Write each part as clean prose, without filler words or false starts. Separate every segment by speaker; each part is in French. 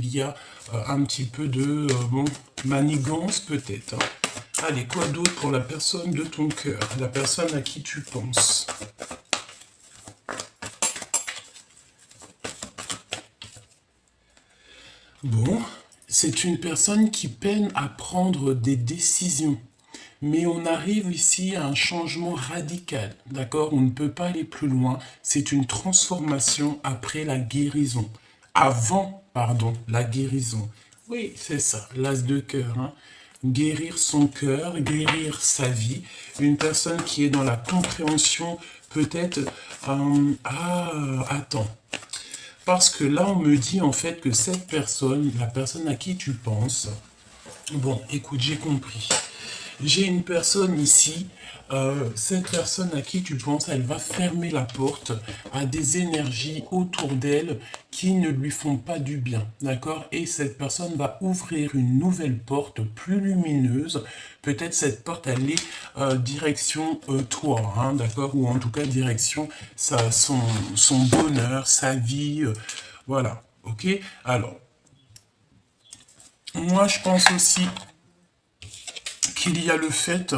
Speaker 1: il y a un petit peu de bon, manigance peut-être. Hein. Allez, quoi d'autre pour la personne de ton cœur, la personne à qui tu penses? Bon, c'est une personne qui peine à prendre des décisions. Mais on arrive ici à un changement radical, d'accord? On ne peut pas aller plus loin. C'est une transformation après la guérison. Avant, pardon, la guérison. Oui, c'est ça, l'as de cœur. Hein. Guérir son cœur, guérir sa vie. Une personne qui est dans la compréhension, peut-être... attends. Parce que là, on me dit en fait que cette personne, la personne à qui tu penses... Bon, écoute, j'ai compris. J'ai une personne ici, cette personne à qui tu penses, elle va fermer la porte à des énergies autour d'elle qui ne lui font pas du bien, d'accord? Et cette personne va ouvrir une nouvelle porte plus lumineuse. Peut-être cette porte, elle est direction toi, hein, d'accord? Ou en tout cas direction son bonheur, sa vie, voilà, ok? Alors, moi je pense aussi qu'il y a le fait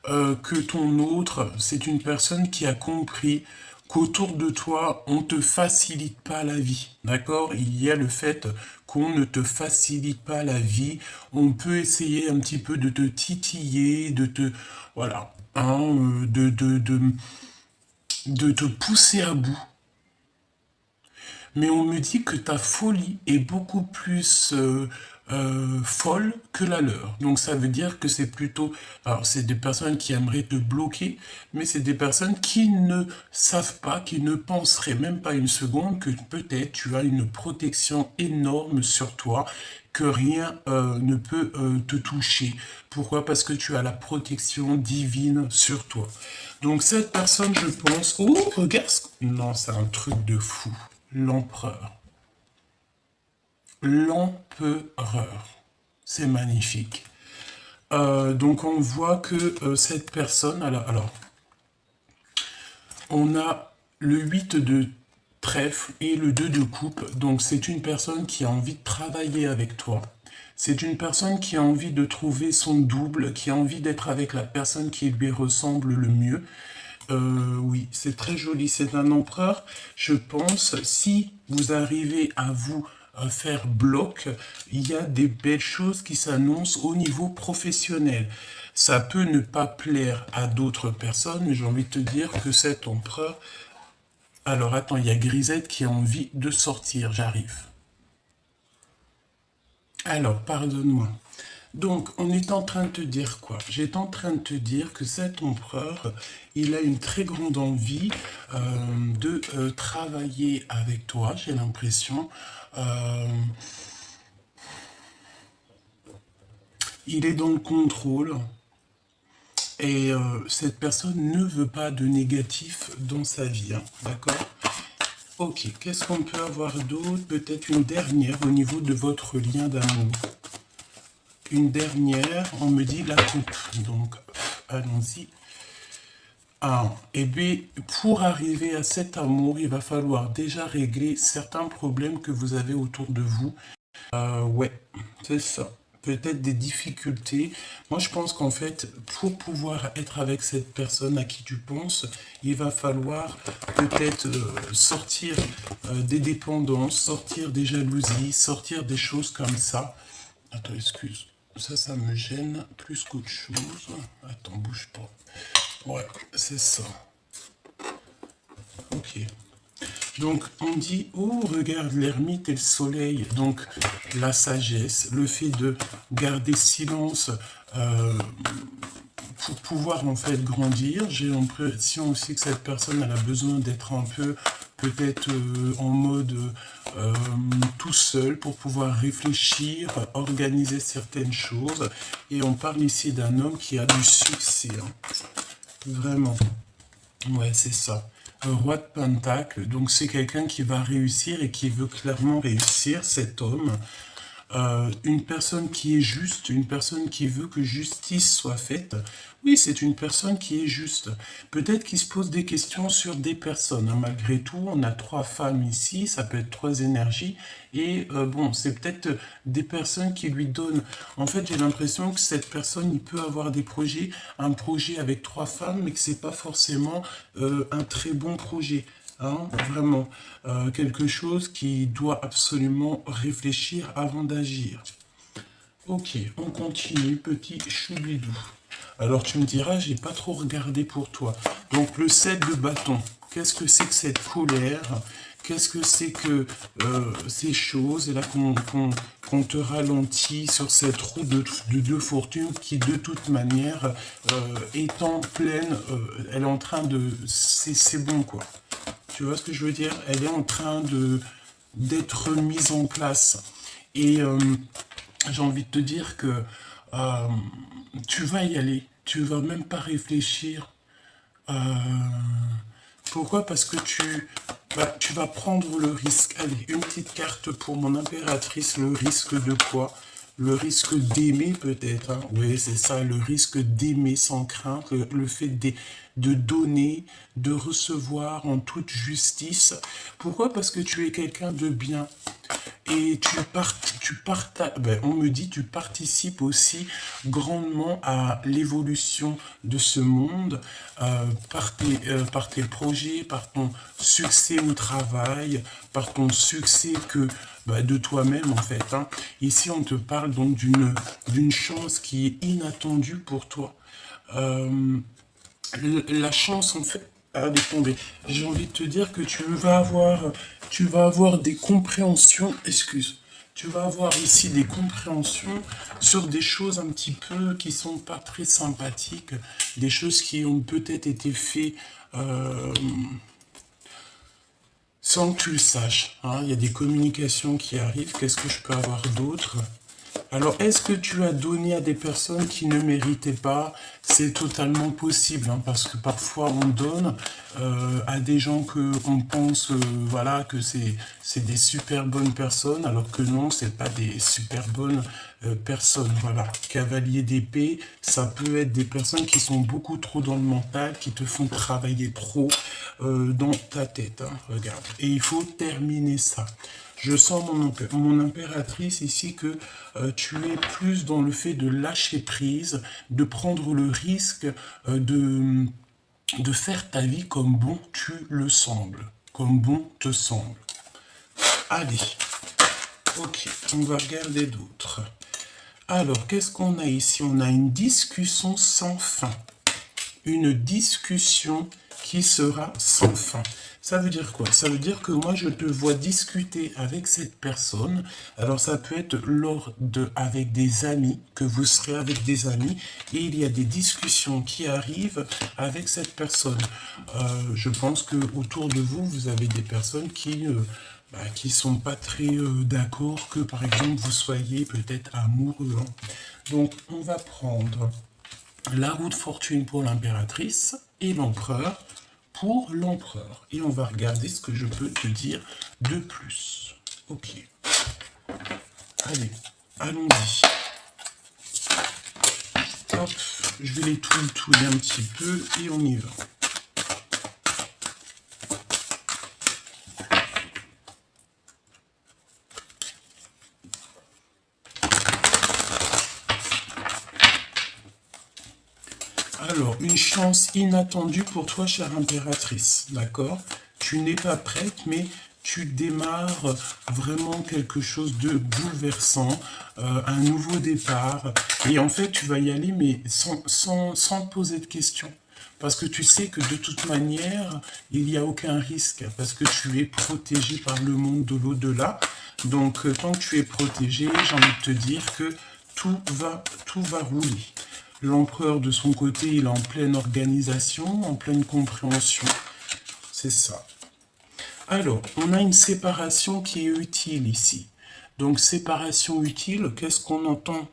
Speaker 1: que ton autre, c'est une personne qui a compris qu'autour de toi, on ne te facilite pas la vie. D'accord? Il y a le fait qu'on ne te facilite pas la vie. On peut essayer un petit peu de te titiller, de te... Voilà. Hein, de te pousser à bout. Mais on me dit que ta folie est beaucoup plus folle que la leur. Donc ça veut dire que c'est plutôt... Alors c'est des personnes qui aimeraient te bloquer, mais c'est des personnes qui ne savent pas, qui ne penseraient même pas une seconde que peut-être tu as une protection énorme sur toi, que rien ne peut te toucher. Pourquoi? Parce que tu as la protection divine sur toi. Donc cette personne, je pense... Oh, regarde... Non, c'est un truc de fou. L'empereur. L'empereur. C'est magnifique. Donc on voit que cette personne, alors, on a le 8 de trèfle et le 2 de coupe. Donc c'est une personne qui a envie de travailler avec toi. C'est une personne qui a envie de trouver son double, qui a envie d'être avec la personne qui lui ressemble le mieux. Oui, c'est très joli. C'est un empereur. Je pense, si vous arrivez à vous faire bloc, il y a des belles choses qui s'annoncent au niveau professionnel. Ça peut ne pas plaire à d'autres personnes, mais j'ai envie de te dire que cet empereur... Alors attends, il y a Grisette qui a envie de sortir. J'arrive. Alors, pardonne-moi. Donc, on est en train de te dire quoi? J'étais en train de te dire que cet empereur, il a une très grande envie de travailler avec toi, j'ai l'impression. Il est dans le contrôle et cette personne ne veut pas de négatif dans sa vie, hein, d'accord? Ok, qu'est-ce qu'on peut avoir d'autre? Peut-être une dernière au niveau de votre lien d'amour. Une dernière, on me dit la coupe. Donc, allons-y. Ah, et bien, pour arriver à cet amour, il va falloir déjà régler certains problèmes que vous avez autour de vous. Ouais, c'est ça. Peut-être des difficultés. Moi, je pense qu'en fait, pour pouvoir être avec cette personne à qui tu penses, il va falloir peut-être sortir des dépendances, sortir des jalousies, sortir des choses comme ça. Attends, excuse. Ça me gêne plus qu'autre chose. Attends, bouge pas. Ouais, c'est ça. Ok. Donc, on dit, oh, regarde l'ermite et le soleil. Donc, la sagesse, le fait de garder silence pour pouvoir, en fait, grandir. J'ai l'impression aussi que cette personne, elle a besoin d'être un peu, peut-être, en mode tout seul pour pouvoir réfléchir, organiser certaines choses. Et on parle ici d'un homme qui a du succès. Hein. Vraiment. Ouais, c'est ça. Un roi de Pentacle, donc c'est quelqu'un qui va réussir et qui veut clairement réussir, cet homme. une personne qui est juste, une personne qui veut que justice soit faite. Oui, c'est une personne qui est juste. Peut-être qu'il se pose des questions sur des personnes, hein. Malgré tout, on a 3 femmes ici, ça peut être 3 énergies. Et bon, c'est peut-être des personnes qui lui donnent... En fait, j'ai l'impression que cette personne, il peut avoir des projets, un projet avec 3 femmes, mais que c'est pas forcément un très bon projet. Hein, vraiment, quelque chose qui doit absolument réfléchir avant d'agir. Ok, on continue, petit choubidou. Alors tu me diras, j'ai pas trop regardé pour toi. Donc le 7 de bâton, qu'est-ce que c'est que cette colère? Qu'est-ce que c'est que ces choses? Et là qu'on te ralentit sur cette roue de fortune qui de toute manière est en pleine, elle est en train de... C'est bon quoi. Tu vois ce que je veux dire? Elle est en train d'être mise en place. Et j'ai envie de te dire que euh, tu vas y aller. Tu vas même pas réfléchir. Euh, Pourquoi? Parce que tu vas prendre le risque. Allez, une petite carte pour mon impératrice. Le risque de quoi? Le risque d'aimer peut-être. Hein. Oui, c'est ça, le risque d'aimer sans crainte. Le fait de donner, de recevoir en toute justice. Pourquoi? Parce que tu es quelqu'un de bien. Et on me dit, tu participes aussi grandement à l'évolution de ce monde par tes projets, par ton succès au travail, par ton succès de toi-même en fait. Hein. Ici, on te parle donc d'une chance qui est inattendue pour toi. Euh, la chance en fait à tomber. J'ai envie de te dire que tu vas avoir des compréhensions, tu vas avoir ici des compréhensions sur des choses un petit peu qui sont pas très sympathiques, des choses qui ont peut-être été faites sans que tu le saches. Hein. Il y a des communications qui arrivent. Qu'est-ce que je peux avoir d'autre? Alors, est-ce que tu as donné à des personnes qui ne méritaient pas? C'est totalement possible, hein, parce que parfois on donne à des gens que on pense, voilà, que c'est des super bonnes personnes, alors que non, c'est pas des super bonnes personnes. Voilà, cavalier d'épée, ça peut être des personnes qui sont beaucoup trop dans le mental, qui te font travailler trop dans ta tête. Hein, regarde, et il faut terminer ça. Je sens mon impératrice ici que tu es plus dans le fait de lâcher prise, de prendre le risque de faire ta vie comme bon tu le sembles, comme bon te semble. Allez, ok, on va regarder d'autres. Alors, qu'est-ce qu'on a ici? On a une discussion sans fin. Une discussion qui sera sans fin. Ça veut dire quoi? Ça veut dire que moi, je te vois discuter avec cette personne. Alors, ça peut être avec des amis, que vous serez avec des amis, et il y a des discussions qui arrivent avec cette personne. Je pense que autour de vous, vous avez des personnes qui sont pas très d'accord que, par exemple, vous soyez peut-être amoureux. Hein. Donc, on va prendre la roue de fortune pour l'impératrice et l'empereur pour l'empereur. Et on va regarder ce que je peux te dire de plus. Ok. Allez, allons-y. Hop, je vais les touiller un petit peu et on y va. Alors, une chance inattendue pour toi, chère impératrice, d'accord? Tu n'es pas prête, mais tu démarres vraiment quelque chose de bouleversant, un nouveau départ. Et en fait, tu vas y aller, mais sans te poser de questions. Parce que tu sais que de toute manière, il n'y a aucun risque, parce que tu es protégé par le monde de l'au-delà. Donc, tant que tu es protégé, j'ai envie de te dire que tout va rouler. L'empereur, de son côté, il est en pleine organisation, en pleine compréhension. C'est ça. Alors, on a une séparation qui est utile ici. Donc, séparation utile, qu'est-ce qu'on entend?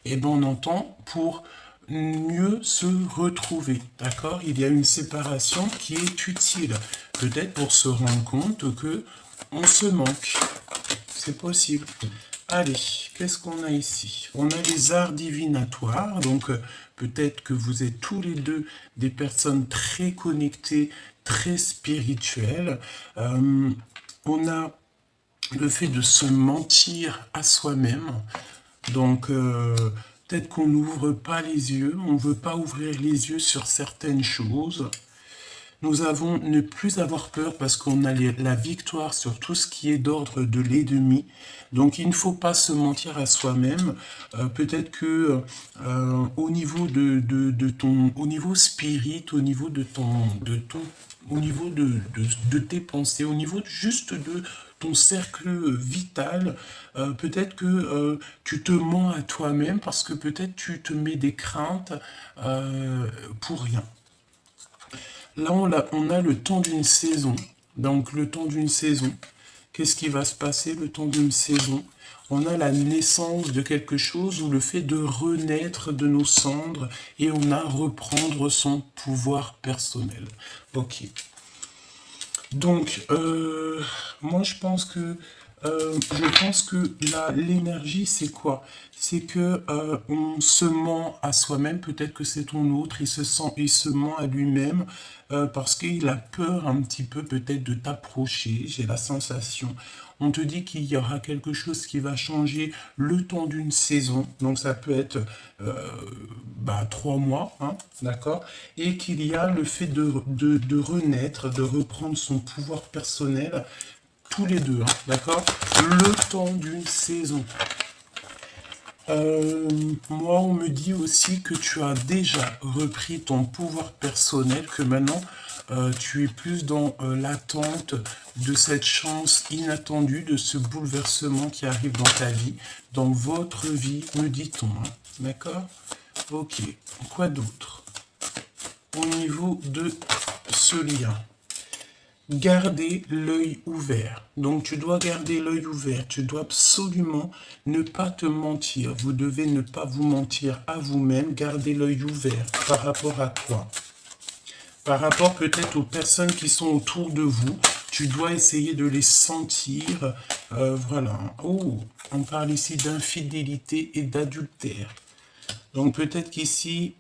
Speaker 1: Eh bien, on entend pour mieux se retrouver. D'accord? Il y a une séparation qui est utile. Peut-être pour se rendre compte que on se manque. C'est possible. Allez, qu'est-ce qu'on a ici? On a les arts divinatoires, donc peut-être que vous êtes tous les deux des personnes très connectées, très spirituelles. On a le fait de se mentir à soi-même, donc peut-être qu'on n'ouvre pas les yeux, on ne veut pas ouvrir les yeux sur certaines choses. Nous avons ne plus avoir peur parce qu'on a la victoire sur tout ce qui est d'ordre de l'ennemi. Donc il ne faut pas se mentir à soi-même. Peut-être que au niveau de ton, au niveau spirit, au niveau au niveau de tes pensées, au niveau juste de ton cercle vital, peut-être que tu te mens à toi-même parce que peut-être tu te mets des craintes pour rien. Là, on a le temps d'une saison. Donc, le temps d'une saison. Qu'est-ce qui va se passer le temps d'une saison? On a la naissance de quelque chose ou le fait de renaître de nos cendres et on a reprendre son pouvoir personnel. Ok. Donc, moi, je pense que l'énergie, c'est quoi? C'est que on se ment à soi-même. Peut-être que c'est ton autre. Il se ment à lui-même parce qu'il a peur un petit peu peut-être de t'approcher. J'ai la sensation. On te dit qu'il y aura quelque chose qui va changer le temps d'une saison. Donc ça peut être 3 mois, hein, d'accord? Et qu'il y a le fait de renaître, de reprendre son pouvoir personnel, tous les deux, hein, d'accord? Le temps d'une saison. Moi, on me dit aussi que tu as déjà repris ton pouvoir personnel, que maintenant, tu es plus dans l'attente de cette chance inattendue, de ce bouleversement qui arrive dans ta vie, dans votre vie, me dit-on. Hein, d'accord? Ok. Quoi d'autre? Au niveau de ce lien. Garder l'œil ouvert. Donc tu dois garder l'œil ouvert. Tu dois absolument ne pas te mentir. Vous devez ne pas vous mentir à vous-même. Garder l'œil ouvert. Par rapport à quoi? Par rapport peut-être aux personnes qui sont autour de vous. Tu dois essayer de les sentir. Voilà. Oh, on parle ici d'infidélité et d'adultère. Donc peut-être qu'ici,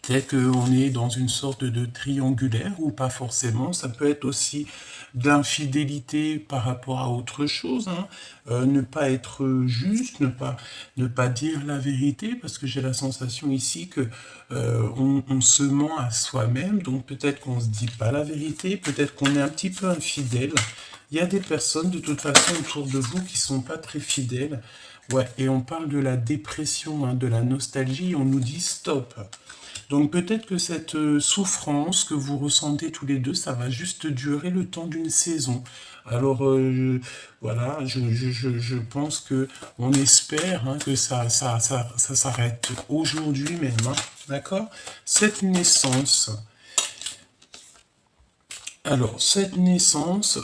Speaker 1: peut-être qu'on est dans une sorte de triangulaire ou pas forcément. Ça peut être aussi de l'infidélité par rapport à autre chose. Hein. Ne pas être juste, ne pas dire la vérité, parce que j'ai la sensation ici que on se ment à soi-même. Donc peut-être qu'on ne se dit pas la vérité, peut-être qu'on est un petit peu infidèle. Il y a des personnes de toute façon autour de vous qui sont pas très fidèles. Ouais, et on parle de la dépression, hein, de la nostalgie, on nous dit stop. Donc peut-être que cette souffrance que vous ressentez tous les deux, ça va juste durer le temps d'une saison. Alors voilà, je pense que on espère hein, que ça s'arrête aujourd'hui même. Hein, d'accord? Cette naissance. Alors cette naissance,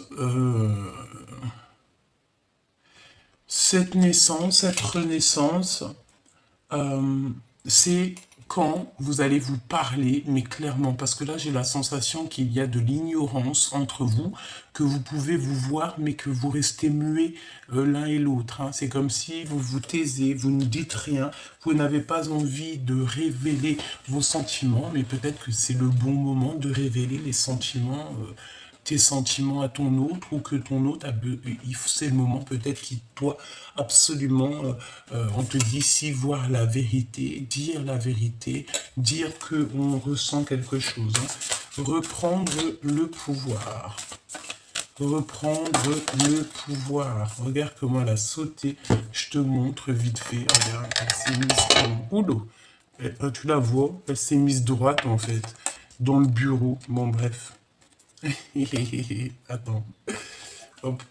Speaker 1: cette renaissance, c'est quand vous allez vous parler, mais clairement, parce que là j'ai la sensation qu'il y a de l'ignorance entre vous, que vous pouvez vous voir, mais que vous restez muets l'un et l'autre. Hein. C'est comme si vous vous taisez, vous ne dites rien, vous n'avez pas envie de révéler vos sentiments, mais peut-être que c'est le bon moment de révéler les sentiments. Tes sentiments à ton autre ou que ton autre c'est le moment peut-être qu'il doit absolument on te dit ici voir la vérité, dire que on ressent quelque chose, hein. Reprendre le pouvoir, regarde comment elle a sauté, je te montre vite fait, regarde, elle s'est mise oulou, tu la vois, elle s'est mise droite en fait dans le bureau, bon bref. Attends. Hop.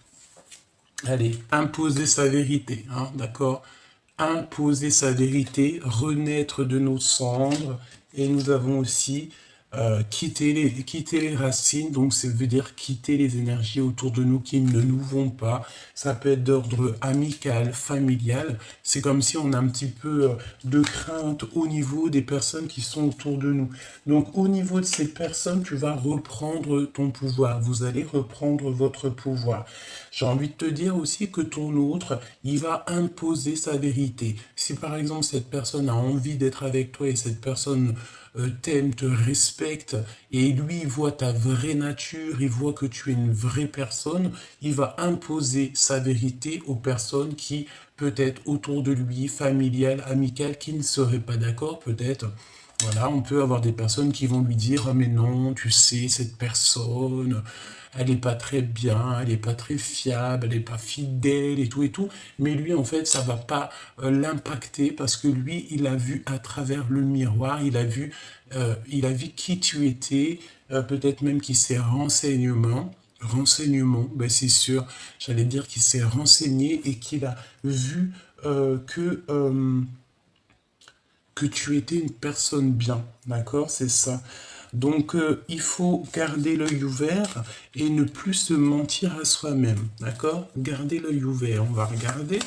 Speaker 1: Allez, imposer sa vérité, hein, d'accord? Imposer sa vérité, renaître de nos cendres. Et nous avons aussi quitter les racines, donc ça veut dire quitter les énergies autour de nous qui ne nous vont pas. Ça peut être d'ordre amical, familial. C'est comme si on a un petit peu de crainte au niveau des personnes qui sont autour de nous. Donc au niveau de ces personnes, tu vas reprendre ton pouvoir. Vous allez reprendre votre pouvoir. J'ai envie de te dire aussi que ton autre, il va imposer sa vérité. Si par exemple cette personne a envie d'être avec toi et cette personne t'aime, te respecte, et lui, il voit ta vraie nature, il voit que tu es une vraie personne, il va imposer sa vérité aux personnes qui, peut-être autour de lui, familiales, amicales, qui ne seraient pas d'accord, peut-être. Voilà, on peut avoir des personnes qui vont lui dire, ah mais non, tu sais, cette personne, elle n'est pas très bien, elle n'est pas très fiable, elle n'est pas fidèle et tout, mais lui, en fait, ça va pas l'impacter parce que lui, il a vu à travers le miroir, il a vu qui tu étais, peut-être même qu'il s'est renseignement, ben c'est sûr, j'allais dire qu'il s'est renseigné et qu'il a vu que tu étais une personne bien, d'accord, c'est ça. Donc, il faut garder l'œil ouvert et ne plus se mentir à soi-même, d'accord? Garder l'œil ouvert, on va regarder.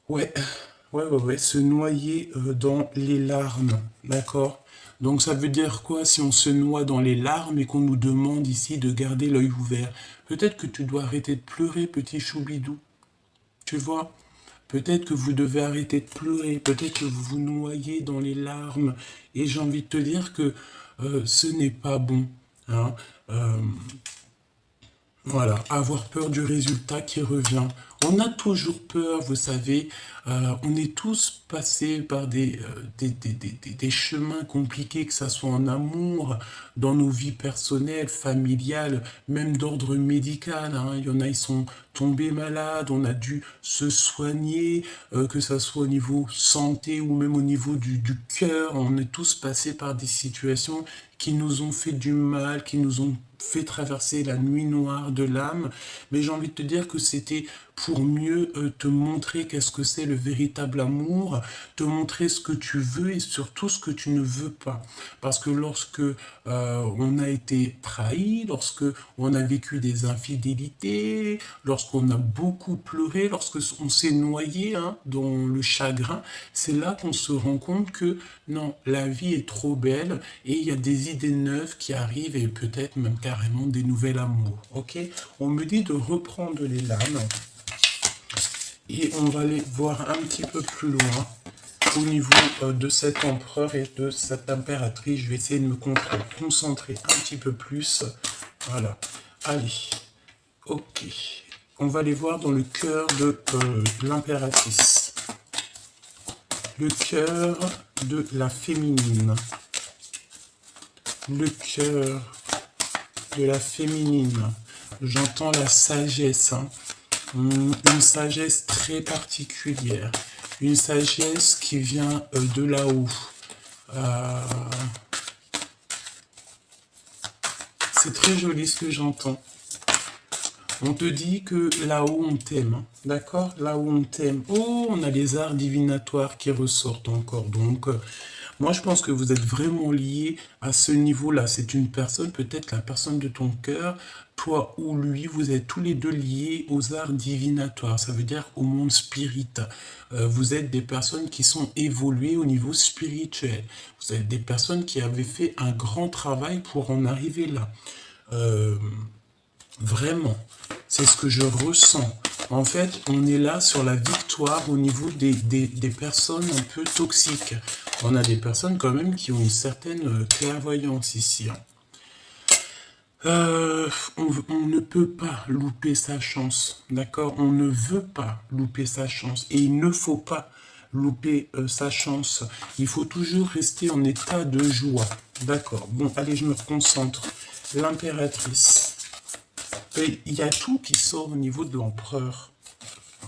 Speaker 1: Ouais, ouais, se noyer dans les larmes, d'accord? Donc, ça veut dire quoi si on se noie dans les larmes et qu'on nous demande ici de garder l'œil ouvert? Peut-être que tu dois arrêter de pleurer, petit choubidou, tu vois? Peut-être que vous devez arrêter de pleurer, peut-être que vous vous noyez dans les larmes. Et j'ai envie de te dire que ce n'est pas bon. Hein. Euh, voilà, avoir peur du résultat qui revient. On a toujours peur, vous savez, on est tous passés par des chemins compliqués, que ça soit en amour, dans nos vies personnelles, familiales, même d'ordre médical. Hein. Il y en a, ils sont tombés malades, on a dû se soigner, que ça soit au niveau santé ou même au niveau du cœur. On est tous passés par des situations qui nous ont fait du mal, qui nous ont fait traverser la nuit noire de l'âme, mais j'ai envie de te dire que c'était pour mieux te montrer qu'est-ce que c'est le véritable amour, te montrer ce que tu veux et surtout ce que tu ne veux pas. Parce que lorsque on a été trahi, lorsque on a vécu des infidélités, lorsqu'on a beaucoup pleuré, lorsque on s'est noyé hein, dans le chagrin, c'est là qu'on se rend compte que non, la vie est trop belle et il y a des idées neuves qui arrivent et peut-être même carrément des nouvelles amours. Ok, on me dit de reprendre les lames et on va aller voir un petit peu plus loin au niveau de cet empereur et de cette impératrice. Je vais essayer de me concentrer un petit peu plus. Voilà. Allez. Ok. On va aller voir dans le cœur de l'impératrice. Le cœur de la féminine. Le cœur de la féminine. J'entends la sagesse. Hein. Une sagesse très particulière. Une sagesse qui vient de là-haut. C'est très joli ce que j'entends. On te dit que là-haut on t'aime, hein. D'accord? Là-haut on t'aime. Oh, on a les arts divinatoires qui ressortent encore. Donc, moi je pense que vous êtes vraiment liés à ce niveau-là. C'est une personne, peut-être la personne de ton cœur, toi ou lui, vous êtes tous les deux liés aux arts divinatoires. Ça veut dire au monde spirit. Vous êtes des personnes qui sont évoluées au niveau spirituel. Vous êtes des personnes qui avaient fait un grand travail pour en arriver là. Vraiment, c'est ce que je ressens. En fait, on est là sur la victoire au niveau des personnes un peu toxiques. On a des personnes quand même qui ont une certaine clairvoyance ici. Hein. On ne peut pas louper sa chance, d'accord? On ne veut pas louper sa chance et il ne faut pas louper sa chance. Il faut toujours rester en état de joie, d'accord? Bon, allez, je me concentre. L'impératrice. Et il y a tout qui sort au niveau de l'empereur.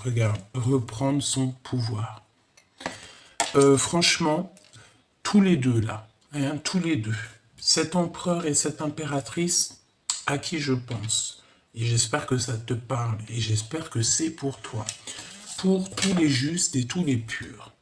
Speaker 1: Regarde, reprendre son pouvoir. Franchement, tous les deux là, hein, tous les deux, cet empereur et cette impératrice, à qui je pense. Et j'espère que ça te parle, et j'espère que c'est pour toi. Pour tous les justes et tous les purs.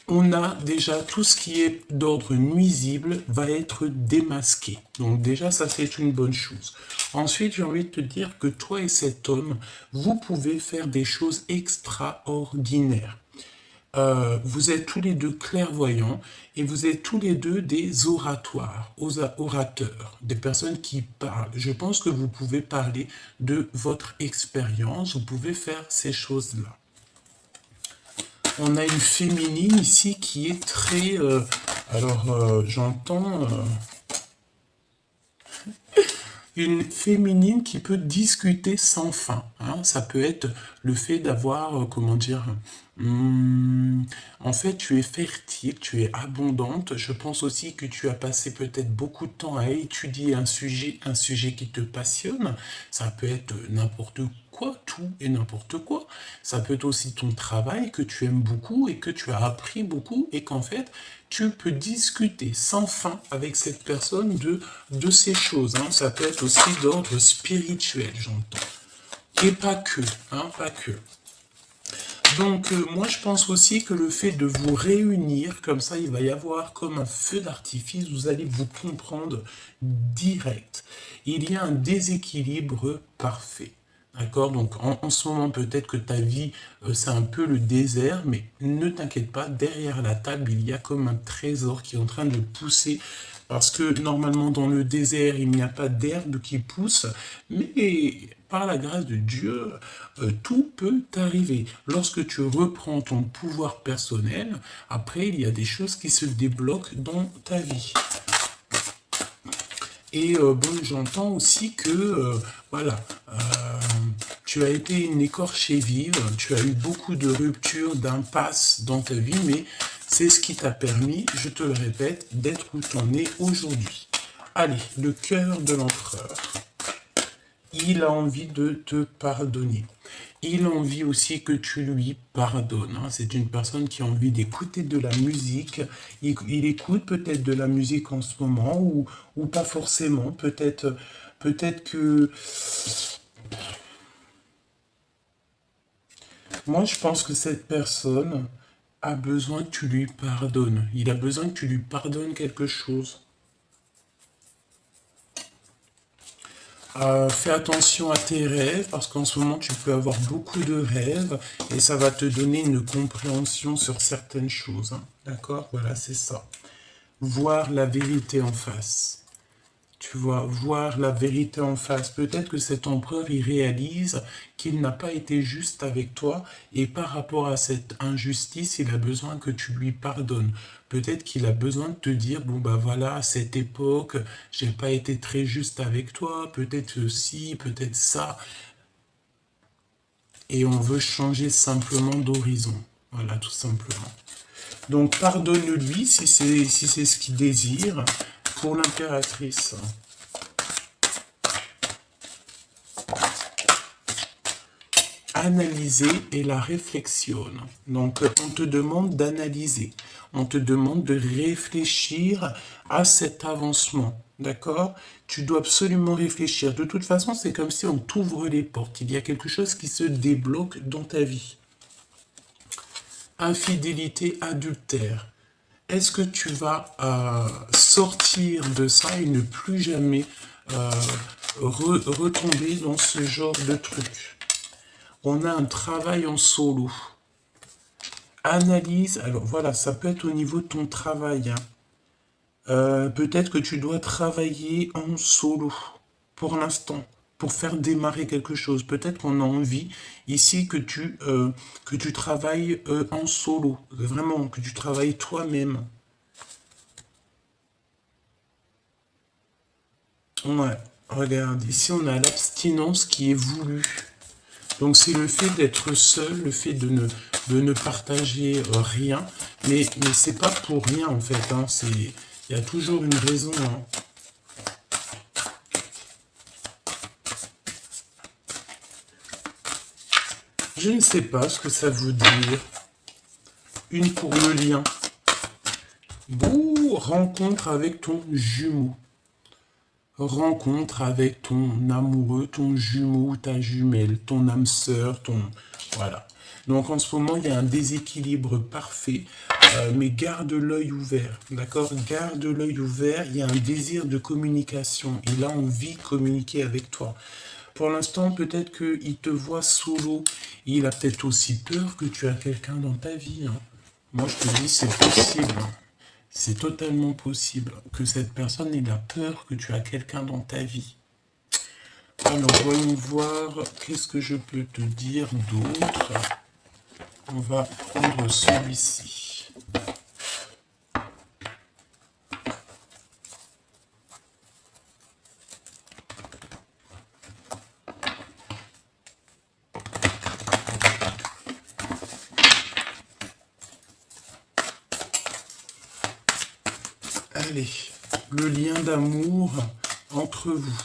Speaker 1: on a déjà tout ce qui est d'ordre nuisible va être démasqué. Donc déjà, ça c'est une bonne chose. Ensuite, j'ai envie de te dire que toi et cet homme, vous pouvez faire des choses extraordinaires. Vous êtes tous les deux clairvoyants et vous êtes tous les deux des orateurs, des personnes qui parlent. Je pense que vous pouvez parler de votre expérience, vous pouvez faire ces choses-là. On a une féminine ici qui est très... j'entends... une féminine qui peut discuter sans fin. Hein. Ça peut être le fait d'avoir, comment dire, en fait, tu es fertile, tu es abondante. Je pense aussi que tu as passé peut-être beaucoup de temps à étudier un sujet qui te passionne. Ça peut être n'importe quoi, tout et n'importe quoi. Ça peut être aussi ton travail que tu aimes beaucoup et que tu as appris beaucoup et qu'en fait, tu peux discuter sans fin avec cette personne de ces choses. Hein. Ça peut être aussi d'ordre spirituel, j'entends. Et pas que, hein, pas que. Donc, moi, je pense aussi que le fait de vous réunir, comme ça, il va y avoir comme un feu d'artifice, vous allez vous comprendre direct. Il y a un déséquilibre parfait. D'accord? Donc, en ce moment, peut-être que ta vie, c'est un peu le désert, mais ne t'inquiète pas, derrière la table, il y a comme un trésor qui est en train de pousser. Parce que normalement, dans le désert, il n'y a pas d'herbe qui pousse, mais par la grâce de Dieu, tout peut arriver. Lorsque tu reprends ton pouvoir personnel, après, il y a des choses qui se débloquent dans ta vie. Et bon, j'entends aussi que, voilà, tu as été une écorchée vive, tu as eu beaucoup de ruptures, d'impasses dans ta vie, mais c'est ce qui t'a permis, je te le répète, d'être où tu en es aujourd'hui. Allez, le cœur de l'empereur. Il a envie de te pardonner. Il a envie aussi que tu lui pardonnes. Hein. C'est une personne qui a envie d'écouter de la musique. Il écoute peut-être de la musique en ce moment ou pas forcément. Peut-être que... Moi, je pense que cette personne a besoin que tu lui pardonnes. Il a besoin que tu lui pardonnes quelque chose. Fais attention à tes rêves parce qu'en ce moment tu peux avoir beaucoup de rêves et ça va te donner une compréhension sur certaines choses. Hein. D'accord? Voilà, c'est ça. Voir la vérité en face. Tu vois, voir la vérité en face. Peut-être que cet empereur, il réalise qu'il n'a pas été juste avec toi et par rapport à cette injustice, il a besoin que tu lui pardonnes. Peut-être qu'il a besoin de te dire, bon bah voilà, à cette époque, j'ai pas été très juste avec toi, peut-être ci, peut-être ça. Et on veut changer simplement d'horizon. Voilà, tout simplement. Donc pardonne-lui si c'est ce qu'il désire. Pour l'impératrice. Analyser et la réflexion. Donc, on te demande d'analyser. On te demande de réfléchir à cet avancement. D'accord? Tu dois absolument réfléchir. De toute façon, c'est comme si on t'ouvre les portes. Il y a quelque chose qui se débloque dans ta vie. Infidélité, adultère. Est-ce que tu vas sortir de ça et ne plus jamais retomber dans ce genre de truc? On a un travail en solo. Analyse, alors voilà, ça peut être au niveau de ton travail. Hein. Peut-être que tu dois travailler en solo pour l'instant, pour faire démarrer quelque chose. Peut-être qu'on a envie ici que tu travailles en solo, vraiment, que tu travailles toi-même. Ouais, regarde, ici on a l'abstinence qui est voulue. Donc c'est le fait d'être seul, le fait de ne partager rien, mais c'est pas pour rien en fait, hein, il y a toujours une raison. Hein. Je ne sais pas ce que ça veut dire. Une pour le lien. Bouh, rencontre avec ton jumeau. Rencontre avec ton amoureux, ton jumeau, ta jumelle, ton âme sœur, ton... Voilà. Donc en ce moment, il y a un déséquilibre parfait. mais garde l'œil ouvert, d'accord? Garde l'œil ouvert, il y a un désir de communication. Il a envie de communiquer avec toi. Pour l'instant, peut-être qu'il te voit solo. Il a peut-être aussi peur que tu as quelqu'un dans ta vie. Hein. Moi, je te dis, c'est possible. C'est totalement possible que cette personne ait la peur que tu as quelqu'un dans ta vie. Alors, voyons voir, qu'est-ce que je peux te dire d'autre. On va prendre celui-ci. Allez, le lien d'amour entre vous.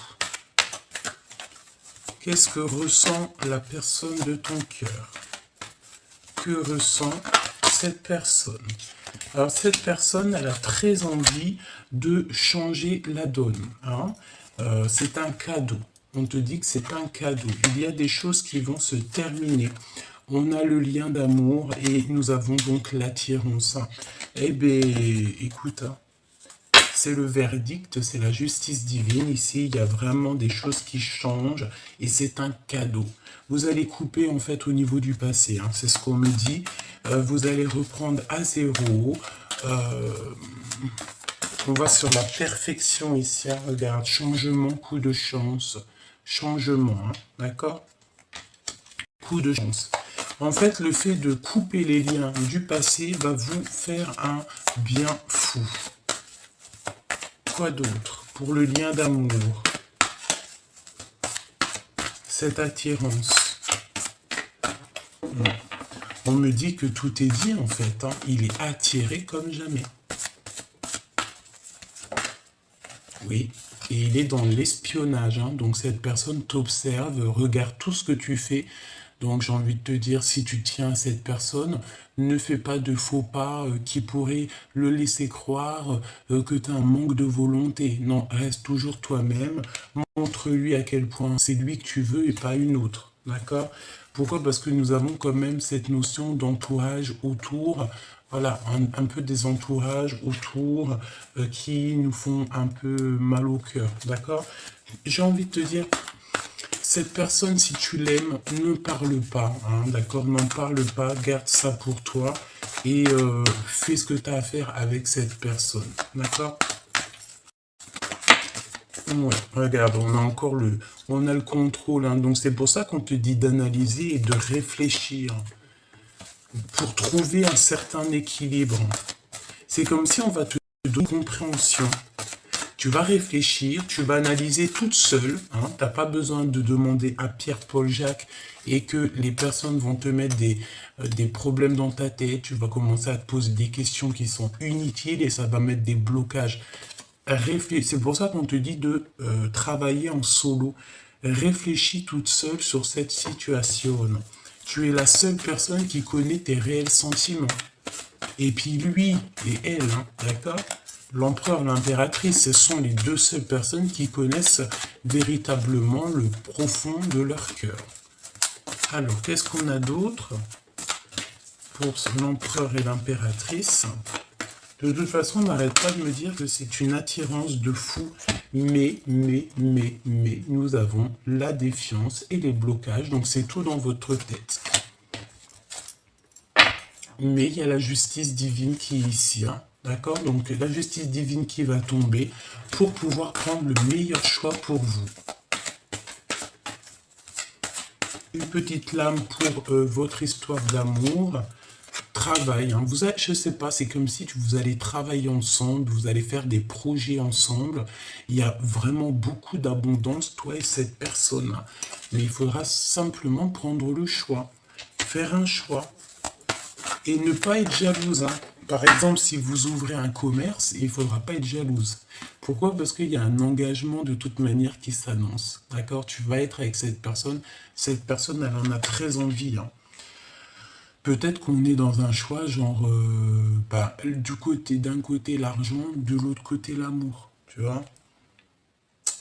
Speaker 1: Qu'est-ce que ressent la personne de ton cœur? Que ressent cette personne? Alors, cette personne, elle a très envie de changer la donne. Hein. C'est un cadeau. On te dit que c'est un cadeau. Il y a des choses qui vont se terminer. On a le lien d'amour et nous avons donc l'attirance. Eh bien, écoute, hein, c'est le verdict, c'est la justice divine. Ici, il y a vraiment des choses qui changent et c'est un cadeau. Vous allez couper en fait au niveau du passé, hein, c'est ce qu'on me dit. Vous allez reprendre à zéro. On va sur la perfection ici. Hein, regarde, changement, coup de chance. Changement, hein, d'accord? Coup de chance. En fait, le fait de couper les liens du passé va vous faire un bien fou. Quoi d'autre pour le lien d'amour? Cette attirance. On me dit que tout est dit en fait. Hein. Il est attiré comme jamais. Oui. Et il est dans l'espionnage. Hein. Donc cette personne t'observe, regarde tout ce que tu fais. Donc j'ai envie de te dire, si tu tiens à cette personne, ne fais pas de faux pas qui pourraient le laisser croire que tu as un manque de volonté. Non, reste toujours toi-même. Montre-lui à quel point c'est lui que tu veux et pas une autre. D'accord? Pourquoi? Parce que nous avons quand même cette notion d'entourage autour. Voilà, un peu des entourages autour qui nous font un peu mal au cœur. D'accord? J'ai envie de te dire, cette personne, si tu l'aimes, ne parle pas, hein, d'accord? N'en parle pas, garde ça pour toi et fais ce que tu as à faire avec cette personne, d'accord? Ouais, regarde, on a le contrôle, hein, donc c'est pour ça qu'on te dit d'analyser et de réfléchir pour trouver un certain équilibre. C'est comme si on va te donner une compréhension. Tu vas réfléchir, tu vas analyser toute seule. Hein, tu n'as pas besoin de demander à Pierre, Paul, Jacques et que les personnes vont te mettre des problèmes dans ta tête. Tu vas commencer à te poser des questions qui sont inutiles et ça va mettre des blocages. C'est pour ça qu'on te dit de travailler en solo. Réfléchis toute seule sur cette situation. Tu es la seule personne qui connaît tes réels sentiments. Et puis lui et elle, hein, d'accord? L'empereur, l'impératrice, ce sont les deux seules personnes qui connaissent véritablement le profond de leur cœur. Alors, qu'est-ce qu'on a d'autre pour l'empereur et l'impératrice? De toute façon, n'arrête pas de me dire que c'est une attirance de fou, mais, nous avons la défiance et les blocages, donc c'est tout dans votre tête. Mais il y a la justice divine qui est ici, hein. D'accord? Donc la justice divine qui va tomber pour pouvoir prendre le meilleur choix pour vous. Une petite lame pour votre histoire d'amour. Travail, hein. Je ne sais pas, c'est comme si vous allez travailler ensemble, vous allez faire des projets ensemble. Il y a vraiment beaucoup d'abondance, toi et cette personne. Mais il faudra simplement prendre le choix, faire un choix. Et ne pas être jalouse. Hein. Par exemple, si vous ouvrez un commerce, il ne faudra pas être jalouse. Pourquoi? Parce qu'il y a un engagement de toute manière qui s'annonce. D'accord? Tu vas être avec cette personne. Cette personne, elle en a très envie. Hein. Peut-être qu'on est dans un choix genre, d'un côté l'argent, de l'autre côté l'amour. Tu vois?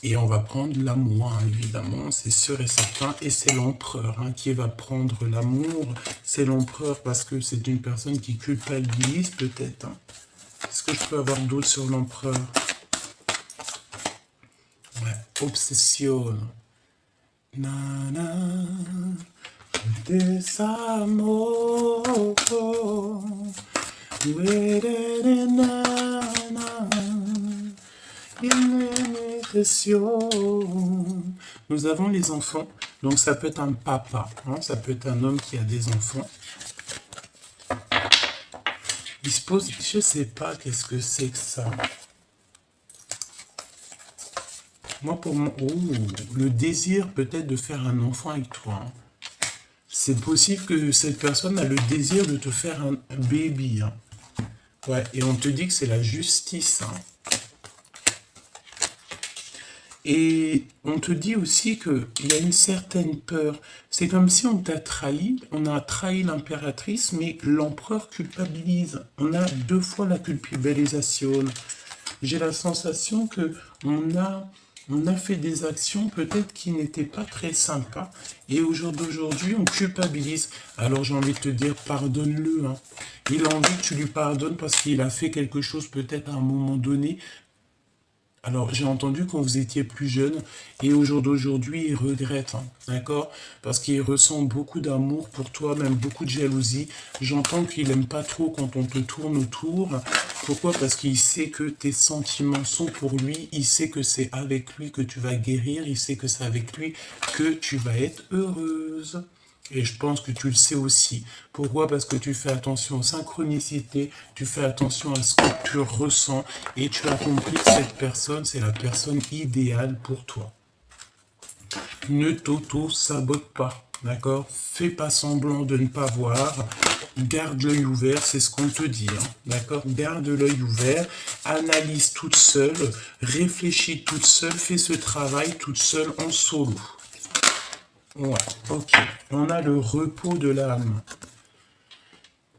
Speaker 1: Et on va prendre l'amour, hein, évidemment, c'est sûr et certain. Et c'est l'empereur hein, qui va prendre l'amour. C'est l'empereur parce que c'est une personne qui culpabilise peut-être. Hein. Est-ce que je peux avoir d'autres sur l'empereur? Ouais, obsession. Nana, desamor. Nous avons les enfants, donc ça peut être un papa, hein, ça peut être un homme qui a des enfants. Il se pose, je sais pas qu'est-ce que c'est que ça. Moi pour moi, le désir peut-être de faire un enfant avec toi. Hein. C'est possible que cette personne a le désir de te faire un baby. Hein. Ouais, et on te dit que c'est la justice. Hein. Et on te dit aussi qu'il y a une certaine peur. C'est comme si on t'a trahi, on a trahi l'impératrice, mais l'empereur culpabilise. On a deux fois la culpabilisation. J'ai la sensation que on a fait des actions peut-être qui n'étaient pas très sympas. Et aujourd'hui, on culpabilise. Alors j'ai envie de te dire, pardonne-le. Hein. Il a envie que tu lui pardonnes parce qu'il a fait quelque chose peut-être à un moment donné. Alors, j'ai entendu quand vous étiez plus jeune, et au jour d'aujourd'hui, il regrette, hein, d'accord? Parce qu'il ressent beaucoup d'amour pour toi, même beaucoup de jalousie. J'entends qu'il n'aime pas trop quand on te tourne autour. Pourquoi? Parce qu'il sait que tes sentiments sont pour lui, il sait que c'est avec lui que tu vas guérir, il sait que c'est avec lui que tu vas être heureuse. Et je pense que tu le sais aussi. Pourquoi? Parce que tu fais attention aux synchronicités, tu fais attention à ce que tu ressens et tu as compris que cette personne, c'est la personne idéale pour toi. Ne t'auto-sabote pas, d'accord? Fais pas semblant de ne pas voir. Garde l'œil ouvert, c'est ce qu'on te dit, hein, d'accord? Garde l'œil ouvert, analyse toute seule, réfléchis toute seule, fais ce travail toute seule en solo. Ouais, ok. On a le repos de l'âme.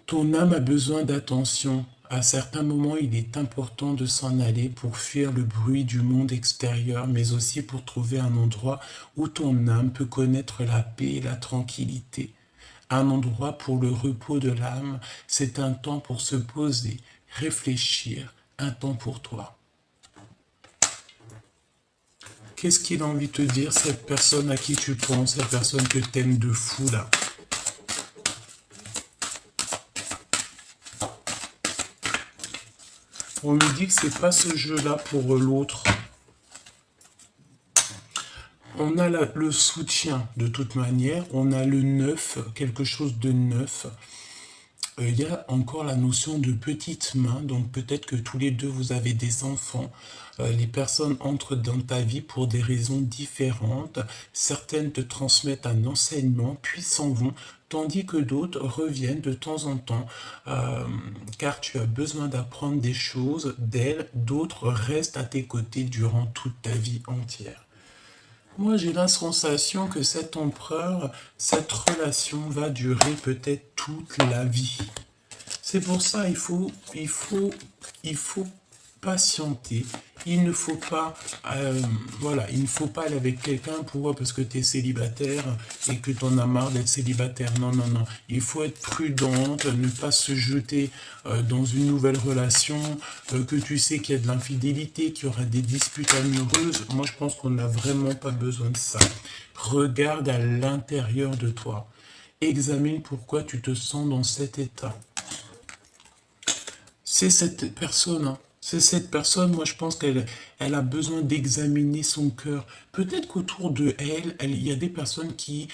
Speaker 1: Ton âme a besoin d'attention. À certains moments, il est important de s'en aller pour fuir le bruit du monde extérieur, mais aussi pour trouver un endroit où ton âme peut connaître la paix et la tranquillité. Un endroit pour le repos de l'âme, c'est un temps pour se poser, réfléchir, un temps pour toi. Qu'est-ce qu'il a envie de te dire, cette personne à qui tu penses, cette personne que t'aimes de fou là? On me dit que c'est pas ce jeu-là pour l'autre. On a le soutien de toute manière, on a le neuf, quelque chose de neuf. Il y a encore la notion de petite main, donc peut-être que tous les deux vous avez des enfants. Les personnes entrent dans ta vie pour des raisons différentes. Certaines te transmettent un enseignement, puis s'en vont, tandis que d'autres reviennent de temps en temps, car tu as besoin d'apprendre des choses d'elles. D'autres restent à tes côtés durant toute ta vie entière. Moi, j'ai la sensation que cet empereur, cette relation va durer peut-être toute la vie. C'est pour ça il faut patienter. Il ne faut pas, voilà, il ne faut pas aller avec quelqu'un pour parce que tu es célibataire et que tu en as marre d'être célibataire. Non, non, non. Il faut être prudente, ne pas se jeter dans une nouvelle relation, que tu sais qu'il y a de l'infidélité, qu'il y aura des disputes amoureuses. Moi, je pense qu'on n'a vraiment pas besoin de ça. Regarde à l'intérieur de toi. Examine pourquoi tu te sens dans cet état. C'est cette personne, hein. C'est cette personne, moi je pense qu'elle a besoin d'examiner son cœur. Peut-être qu'autour de elle, il y a des personnes qui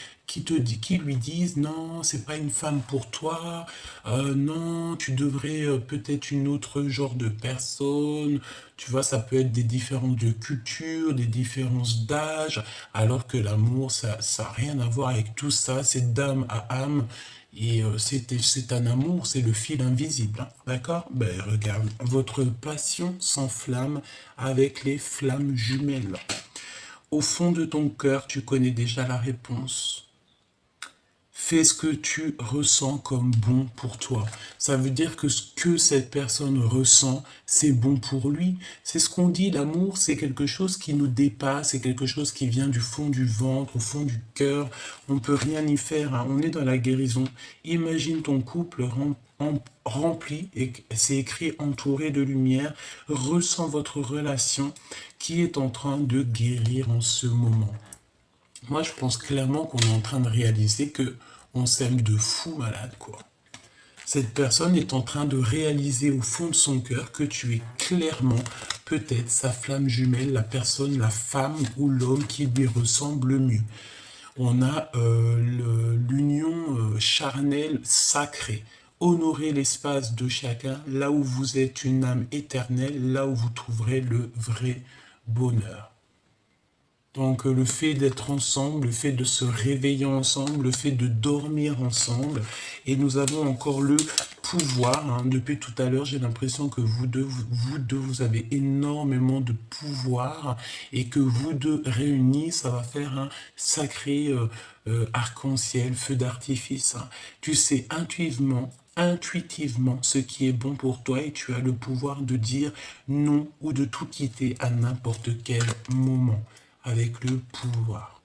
Speaker 1: lui disent non, c'est pas une femme pour toi, non, tu devrais peut-être une autre genre de personne. Tu vois, ça peut être des différences de culture, des différences d'âge, alors que l'amour, ça n'a rien à voir avec tout ça, c'est d'âme à âme. Et c'est un amour, c'est le fil invisible, hein, d'accord? Ben regarde, votre passion s'enflamme avec les flammes jumelles. Au fond de ton cœur, tu connais déjà la réponse. Fais ce que tu ressens comme bon pour toi. Ça veut dire que ce que cette personne ressent, c'est bon pour lui. C'est ce qu'on dit, l'amour, c'est quelque chose qui nous dépasse, c'est quelque chose qui vient du fond du ventre, au fond du cœur. On ne peut rien y faire, hein. On est dans la guérison. Imagine ton couple rempli, et c'est écrit entouré de lumière. Ressens votre relation qui est en train de guérir en ce moment. Moi, je pense clairement qu'on est en train de réaliser que on s'aime de fou malade, quoi. Cette personne est en train de réaliser au fond de son cœur que tu es clairement peut-être sa flamme jumelle, la personne, la femme ou l'homme qui lui ressemble le mieux. On a l'union charnelle sacrée. Honorez l'espace de chacun, là où vous êtes une âme éternelle, là où vous trouverez le vrai bonheur. Donc le fait d'être ensemble, le fait de se réveiller ensemble, le fait de dormir ensemble, et nous avons encore le pouvoir, hein. Depuis tout à l'heure, j'ai l'impression que vous deux, vous avez énormément de pouvoir, et que vous deux réunis, ça va faire un sacré arc-en-ciel, feu d'artifice, hein. Tu sais intuitivement ce qui est bon pour toi, et tu as le pouvoir de dire non ou de tout quitter à n'importe quel moment. Avec le pouvoir.